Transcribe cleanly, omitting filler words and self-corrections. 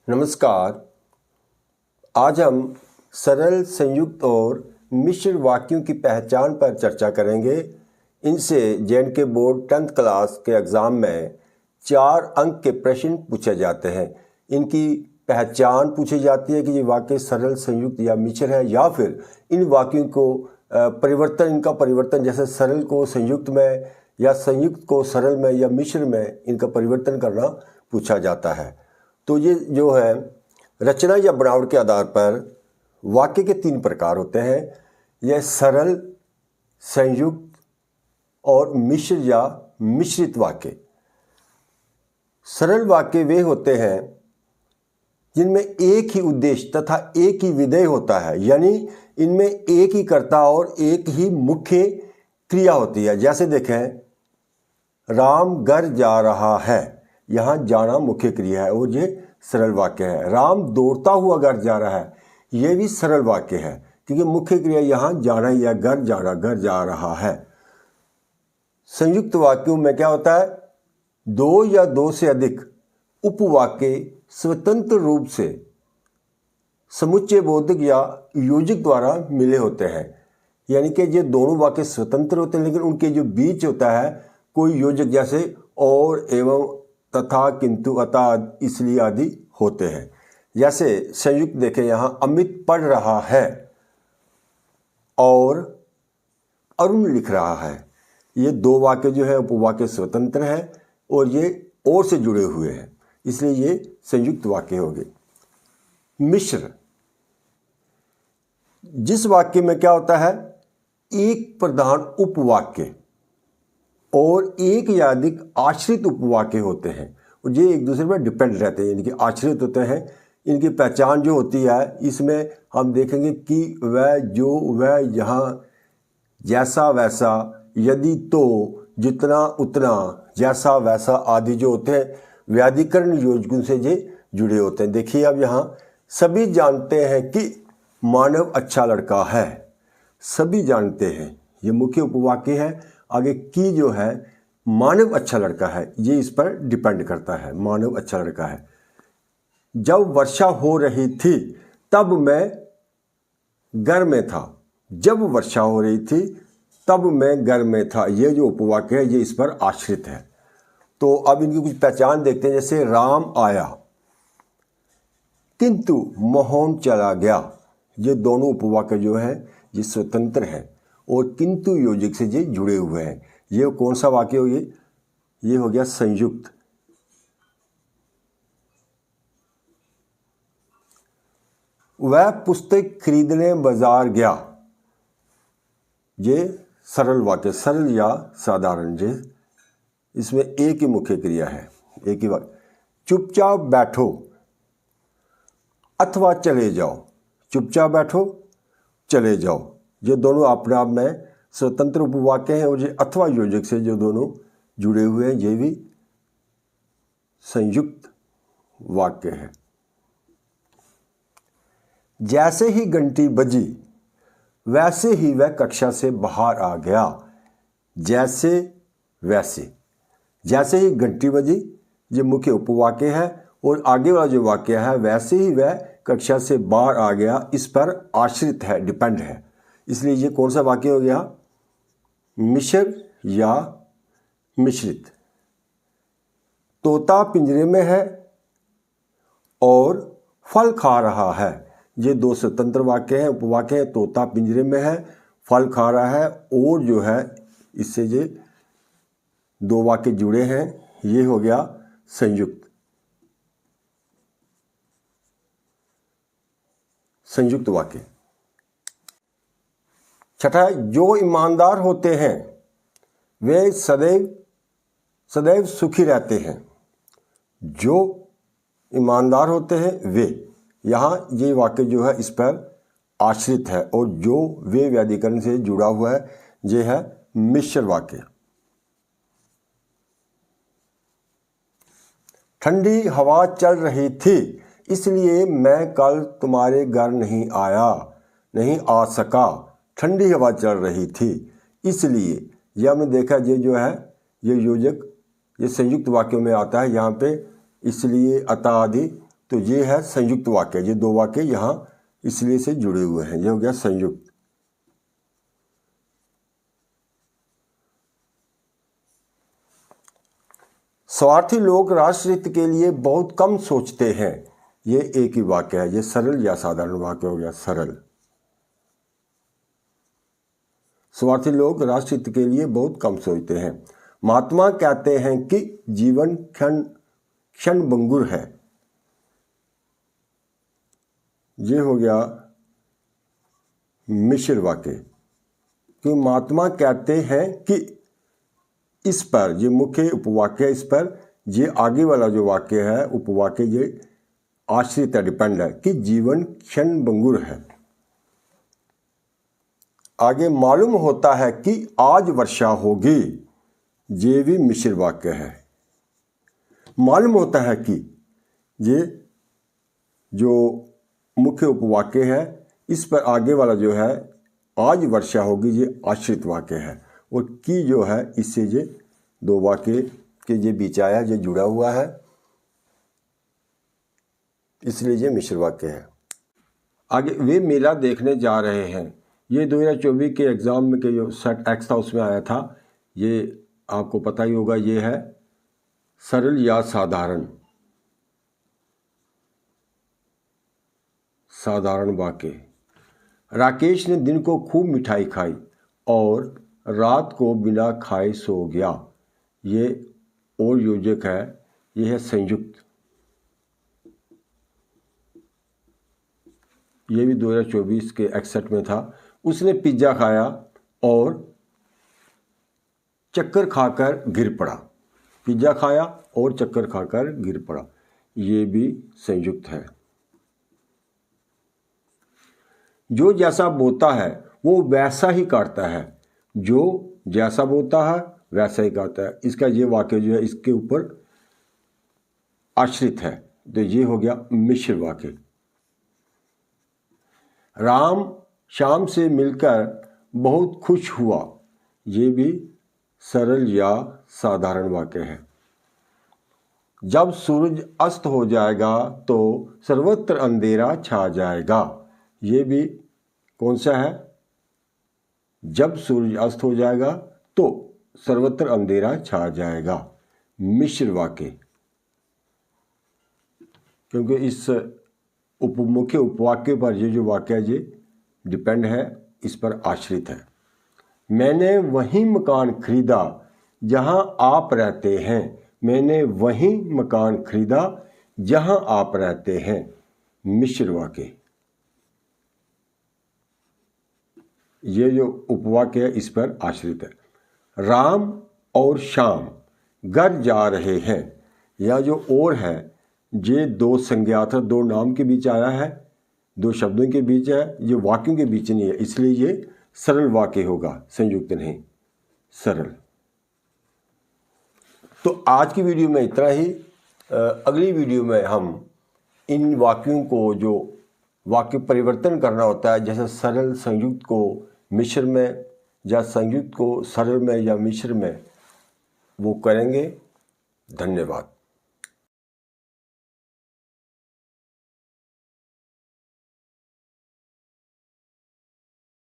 नमस्कार। आज हम सरल, संयुक्त और मिश्र वाक्यों की पहचान पर चर्चा करेंगे। इनसे जे.एंड.के बोर्ड 10th क्लास के एग्ज़ाम में 4 अंक के प्रश्न पूछे जाते हैं। इनकी पहचान पूछी जाती है कि ये वाक्य सरल, संयुक्त या मिश्र है, या फिर इन वाक्यों को इनका परिवर्तन, जैसे सरल को संयुक्त में या संयुक्त को सरल में या मिश्र में इनका परिवर्तन करना पूछा जाता है। तो ये जो है रचना या बनावट के आधार पर वाक्य के 3 प्रकार होते हैं। यह सरल, संयुक्त और मिश्र या मिश्रित वाक्य। सरल वाक्य वे होते हैं जिनमें एक ही उद्देश्य तथा एक ही विधेय होता है, यानी इनमें एक ही कर्ता और एक ही मुख्य क्रिया होती है। जैसे देखें, राम घर जा रहा है, यहाँ जाना मुख्य क्रिया है और ये सरल वाक्य है। राम दौड़ता हुआ घर जा रहा है, ये भी सरल वाक्य है क्योंकि मुख्य क्रिया यहाँ जाना ही है, घर जा रहा है। संयुक्त वाक्यों में क्या होता है, 2 या 2 से अधिक उपवाक्य स्वतंत्र रूप से समुच्चय बोधक या योजक द्वारा मिले होते हैं। यानी कि ये दोनों वाक्य स्वतंत्र होते हैं, लेकिन उनके जो बीच होता है कोई योजक, जैसे और, एवं, तथा, किंतु, अतः, इसलिए आदि होते हैं। जैसे संयुक्त देखें, यहाँ अमित पढ़ रहा है और अरुण लिख रहा है। ये 2 वाक्य जो है उपवाक्य स्वतंत्र है और ये और से जुड़े हुए हैं, इसलिए ये संयुक्त वाक्य हो गए। मिश्र, जिस वाक्य में क्या होता है, एक प्रधान उपवाक्य और एक या अधिक आश्रित उपवाक्य होते हैं और ये एक दूसरे पर डिपेंड रहते हैं, यानी कि आश्रित होते हैं। इनकी पहचान जो होती है, इसमें हम देखेंगे कि वह, जो, वह, यहाँ, जैसा वैसा, यदि तो, जितना उतना, जैसा वैसा आदि जो होते हैं व्याधिकरण योजकों से ये जुड़े होते हैं। देखिए अब यहाँ, सभी जानते हैं कि मानव अच्छा लड़का है। सभी जानते हैं, ये मुख्य उपवाक्य है। आगे की जो है मानव अच्छा लड़का है, ये इस पर डिपेंड करता है, मानव अच्छा लड़का है। जब वर्षा हो रही थी तब मैं घर में था। जब वर्षा हो रही थी तब मैं घर में था, ये जो उपवाक्य है ये इस पर आश्रित है। तो अब इनकी कुछ पहचान देखते हैं। जैसे राम आया किंतु मोहन चला गया, ये दोनों उपवाक्य जो है ये स्वतंत्र है और किंतु योजक से ये जुड़े हुए हैं। ये कौन सा वाक्य हो, ये हो गया संयुक्त। वह पुस्तक खरीदने बाजार गया, ये सरल वाक्य, सरल या साधारण, ये इसमें एक ही मुख्य क्रिया है, एक ही वाक्य। चुपचाप बैठो अथवा चले जाओ, चुपचाप बैठो, चले जाओ, ये दोनों अपने आप में स्वतंत्र उपवाक्य हैं और ये अथवा योजक से जो दोनों जुड़े हुए हैं, ये भी संयुक्त वाक्य है। जैसे ही घंटी बजी वैसे ही वह कक्षा से बाहर आ गया। जैसे वैसे, जैसे ही घंटी बजी, ये मुख्य उपवाक्य है और आगे वाला जो वाक्य है वैसे ही वह कक्षा से बाहर आ गया, इस पर आश्रित है, डिपेंड है, इसलिए ये कौन सा वाक्य हो गया, मिश्र या मिश्रित। तोता पिंजरे में है और फल खा रहा है, ये 2 स्वतंत्र वाक्य हैं, उपवाक्य है। तोता पिंजरे में है, फल खा रहा है, और जो है इससे ये 2 वाक्य जुड़े हैं, ये हो गया संयुक्त, संयुक्त वाक्य। छठा, जो ईमानदार होते हैं वे सदैव सुखी रहते हैं। जो ईमानदार होते हैं वे, यहाँ ये वाक्य जो है इस पर आश्रित है और जो वे व्याधिकरण से जुड़ा हुआ है, ये है मिश्र वाक्य। ठंडी हवा चल रही थी इसलिए मैं कल तुम्हारे घर नहीं आ सका। ठंडी हवा चल रही थी इसलिए, यह हमने देखा, ये जो है ये योजक, ये संयुक्त वाक्यों में आता है। यहाँ पे इसलिए, अतः आदि, तो ये है संयुक्त वाक्य। ये दो वाक्य यहाँ इसलिए से जुड़े हुए हैं, ये हो गया संयुक्त। स्वार्थी लोग राष्ट्रहित के लिए बहुत कम सोचते हैं, ये एक ही वाक्य है। ये सरल या साधारण वाक्य हो गया, सरल। स्वार्थी लोग राष्ट्रहित के लिए बहुत कम सोचते हैं। महात्मा कहते हैं कि जीवन क्षणभंगुर है, ये हो गया मिश्र वाक्य। कि महात्मा कहते हैं कि इस पर, ये मुख्य उपवाक्य है, इस पर ये आगे वाला जो वाक्य है उपवाक्य ये आश्रित है, डिपेंड है कि जीवन क्षणभंगुर है। आगे मालूम होता है कि आज वर्षा होगी, ये भी मिश्र वाक्य है। मालूम होता है कि ये जो मुख्य उपवाक्य है, इस पर आगे वाला जो है आज वर्षा होगी, ये आश्रित वाक्य है। और की जो है इससे ये दो वाक्य के ये बीच आया, ये जुड़ा हुआ है, इसलिए ये मिश्र वाक्य है। आगे वे मेला देखने जा रहे हैं, ये 2024 के एग्ज़ाम में के जो सेट एक्स था उसमें आया था, ये आपको पता ही होगा। ये है सरल या साधारण, साधारण वाक्य। राकेश ने दिन को खूब मिठाई खाई और रात को बिना खाए सो गया, ये और योजक है, ये है संयुक्त। ये भी 2024 के एक्सेट में था। उसने पिज्ज़ा खाया और चक्कर खाकर गिर पड़ा, पिज्ज़ा खाया और चक्कर खाकर गिर पड़ा, ये भी संयुक्त है। जो जैसा बोता है वो वैसा ही काटता है, जो जैसा बोता है वैसा ही काटता है। इसका ये वाक्य जो है इसके ऊपर आश्रित है, तो ये हो गया मिश्र वाक्य। राम शाम से मिलकर बहुत खुश हुआ, ये भी सरल या साधारण वाक्य है। जब सूरज अस्त हो जाएगा तो सर्वत्र अंधेरा छा जाएगा, ये भी कौन सा है? जब सूरज अस्त हो जाएगा तो सर्वत्र अंधेरा छा जाएगा, मिश्र वाक्य। क्योंकि इस मुख्य उपवाक्य पर ये जो वाक्य है ये डिपेंड है, इस पर आश्रित है। मैंने वही मकान खरीदा जहां आप रहते हैं, मैंने वही मकान खरीदा जहां आप रहते हैं, मिश्र वाक्य। ये जो उपवाक्य है इस पर आश्रित है। राम और श्याम घर जा रहे हैं, या जो और है ये दो संज्ञात, दो नाम के बीच आया है, दो शब्दों के बीच है, ये वाक्यों के बीच नहीं है, इसलिए ये सरल वाक्य होगा, संयुक्त नहीं, सरल। तो आज की वीडियो में इतना ही। अगली वीडियो में हम इन वाक्यों को, जो वाक्य परिवर्तन करना होता है, जैसे सरल संयुक्त को मिश्र में या संयुक्त को सरल में या मिश्र में, वो करेंगे। धन्यवाद।